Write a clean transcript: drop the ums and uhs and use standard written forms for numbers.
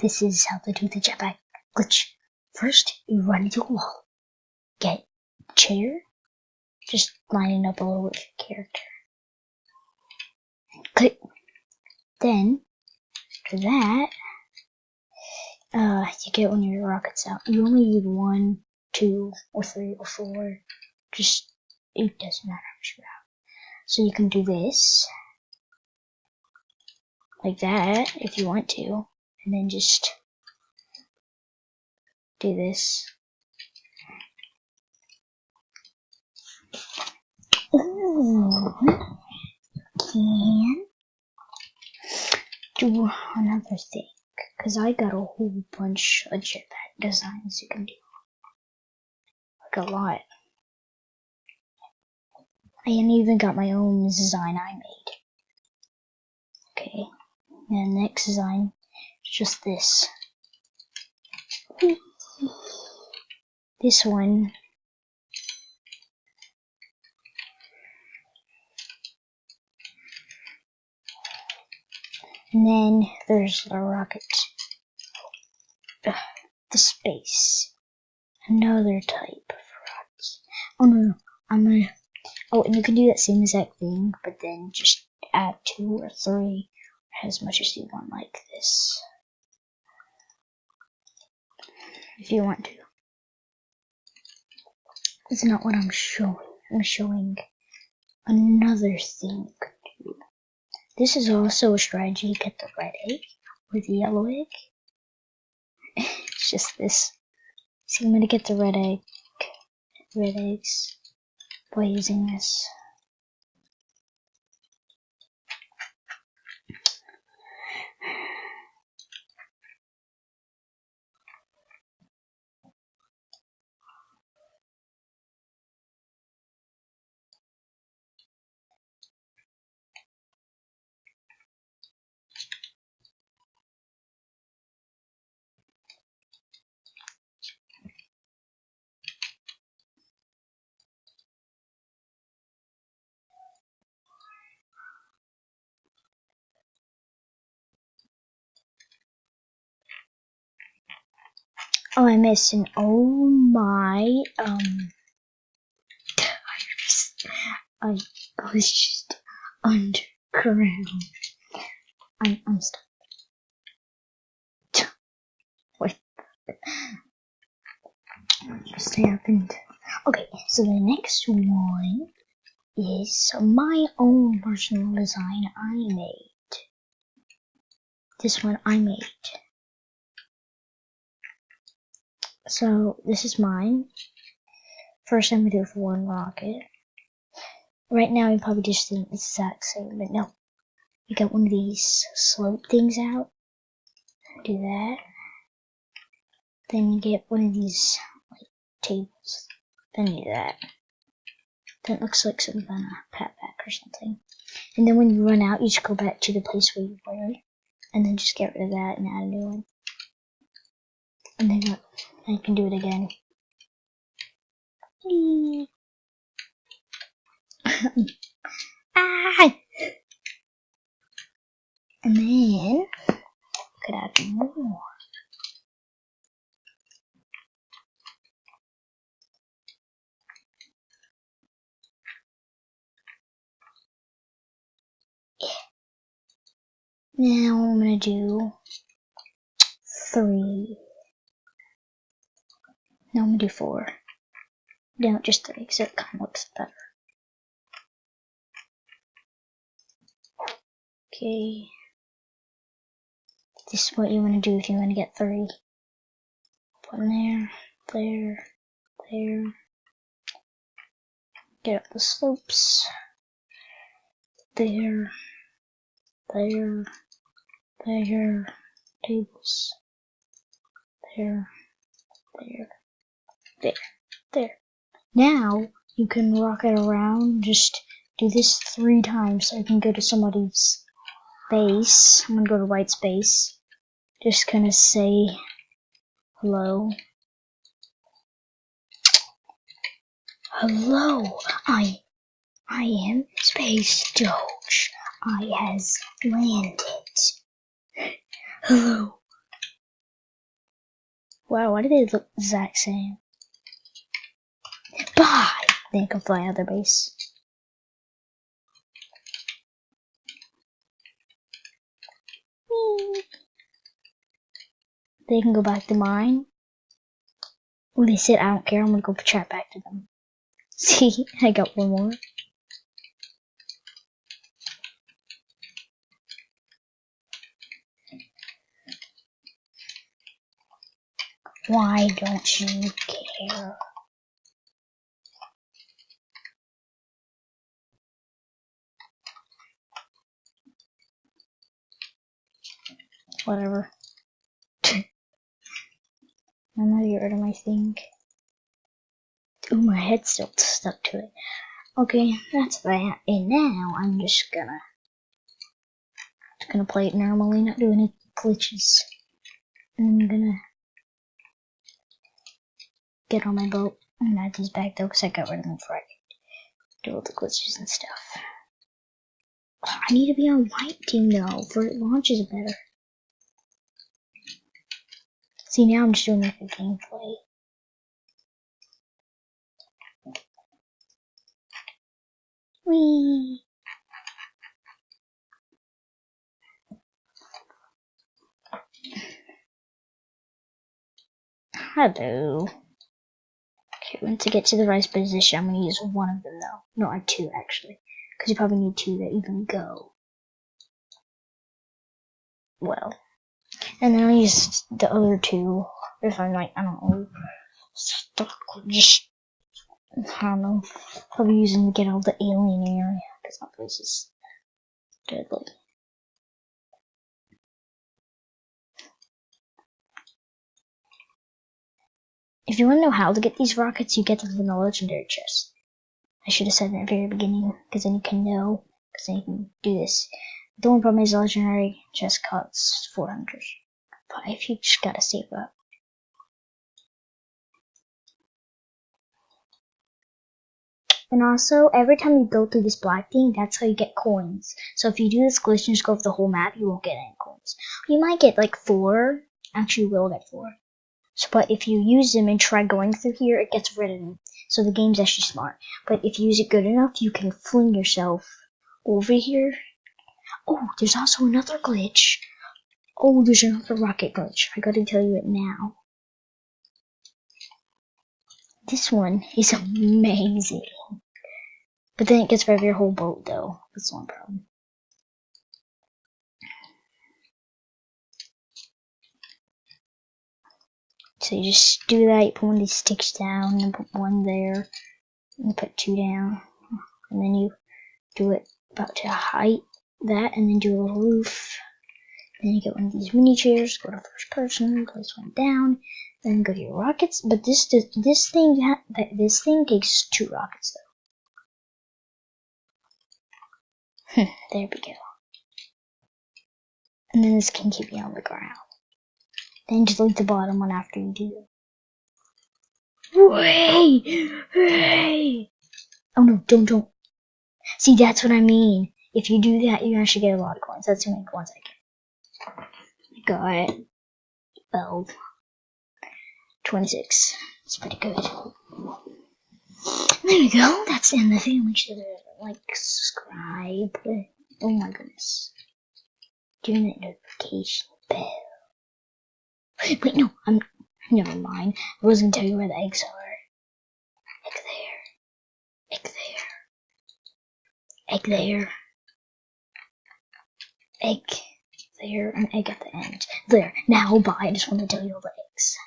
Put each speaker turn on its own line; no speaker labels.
this is how to do the jetpack glitch. First, you run into a wall. Get a chair. Just line it up a little with your character. Click. Then, after that, you get one of your rockets out. You only need 1, 2, or 3, or 4. Just, it doesn't matter how much you have. So you can do this. Like that, if you want to. And then just do this. Ooh. Can do another thing. Because I got a whole bunch of jetpack designs you can do. Like a lot. I even got my own design I made. Okay. And the next design is just this. This one. And then there's the rocket. The space. Another type of rockets. Oh no, and you can do that same exact thing, but then just add 2 or 3, or as much as you want, like this. If you want to. It's not what I'm showing. I'm showing another thing you could do. This is also a strategy to get the red egg or the yellow egg. It's just this. So I'm gonna get the red eggs by using this. Oh, I missed an oh my, I was just underground. I'm stuck. What just happened? Okay, so the next one is my own personal design I made. This one I made. So this is mine. First I'm gonna do it for one rocket. Right now you probably just think it's the exact same, but no. You got one of these slope things out. Do that. Then you get one of these like tables. Then you do that. That looks like some kind of patback or something. And then when you run out, you just go back to the place where you were, and then just get rid of that and add a new one. And then you can do it again. Ah! And then you could add more. Now I'm gonna do 3. No, I'm gonna do 4. No, just 3, so it kind of looks better. Okay. This is what you want to do if you want to get 3. Put them there. Get up the slopes. There. Tables. There. Now you can rocket around. Just do this 3 times so I can go to somebody's base. I'm gonna go to white space. Just gonna say hello. Hello, I am Space Doge. I has landed. Hello. Wow, why do they look the exact same? Bye! They can fly out of their base. Whee! They can go back to mine. Oh, they said I don't care, I'm gonna go chat back to them. See, I got one more. Why don't you care? Whatever. I'm gonna get rid of my thing. Ooh, my head's still stuck to it. Okay, that's that. And now I'm just gonna play it normally, not do any glitches. And I'm gonna get on my boat and add these back though, because I got rid of them before I could do all the glitches and stuff. I need to be on white team though, for it launches better. See, now I'm just doing like a gameplay. Whee! Hello. Okay, once I get to the right position, I'm gonna use one of them though. No, I have two actually. Because you probably need two that even go. Well. And then I'll use the other two if I'm like, I don't know, stuck with just, I don't know, probably using to get out of the alien area. Because that place is deadly. If you want to know how to get these rockets, you get them from the legendary chest. I should have said that at the very beginning, because then you can know, because then you can do this. The only problem is the legendary chest costs 400. But if you just gotta save up. And also, every time you go through this black thing, that's how you get coins. So if you do this glitch and just go over the whole map, you won't get any coins. You might get like 4. Actually, you will get 4. So, but if you use them and try going through here, it gets rid of them. So the game's actually smart. But if you use it good enough, you can fling yourself over here. Oh, there's also another glitch. Oh, there's another rocket glitch. I gotta tell you it now. This one is amazing. But then it gets rid of your whole boat, though. That's one problem. So you just do that, you put one of these sticks down, and put one there, and put 2 down. And then you do it about to height that, and then do a roof. Then you get one of these mini chairs, go to first person, place one down, then go to your rockets. But this thing takes 2 rockets though. There we go. And then this can keep you on the ground. Then delete the bottom one after you do it. Hey! Oh no, don't. See, that's what I mean. If you do that, you actually get a lot of coins. That's how many coins I get. Got 12. 26. It's pretty good. There you go. That's the end of the video. Make sure to like, subscribe. Oh my goodness. Do that notification bell. Wait, no. Never mind. I was gonna tell you where the eggs are. Egg there. Egg there. Egg there. An egg at the end. There. Now, bye. I just want to tell you all the eggs.